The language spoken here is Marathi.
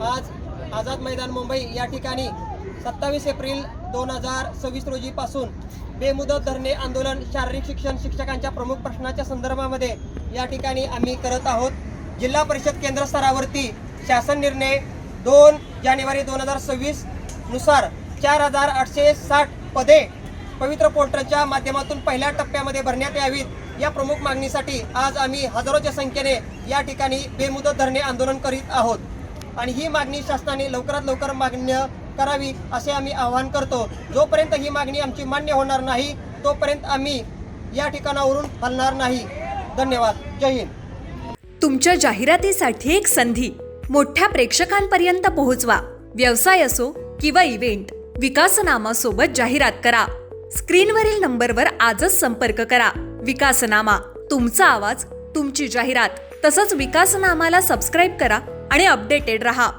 आज आझाद मैदान मुंबई या ठिकाणी 27 एप्रिल 2026 रोजीपासून बेमुदत धरणे आंदोलन शारीरिक शिक्षण शिक्षकांच्या प्रमुख प्रश्नाच्या संदर्भामध्ये या ठिकाणी आम्ही करत आहोत। जिल्हा परिषद केंद्र स्तरावरती शासन निर्णय 2 जानेवारी 2026 नुसार 4860 पदे पवित्र पोर्टलच्या माध्यमातून पहिल्या टप्प्यामध्ये भरण्यात यावीत या प्रमुख मागणीसाठी आज आम्ही हजारोच्या संख्येने या ठिकाणी बेमुदत धरणे आंदोलन करीत आहोत आणि ही मागणी शासनाने लवकरात लवकर मान्य करावी असे आम्ही आवाहन करतो। जोपर्यंत ही मागणी आमची मान्य होणार नाही तोपर्यंत आम्ही या ठिकाणावरून हलणार नाही। धन्यवाद। जय हिंद। तुमच्या जाहिरातीसाठी एक संधी मोठ्या प्रेक्षकांपर्यंत पोहोचवा। व्यवसाय असो किंवा इव्हेंट, विकासनामा सोबत जाहिरात करा। स्क्रीनवरील नंबरवर आजच संपर्क करा। विकासनामा, तुमचा आवाज, तुमची जाहिरात। तसंच विकासनामाला सबस्क्राइब करा आणि अपडेटेड रहा।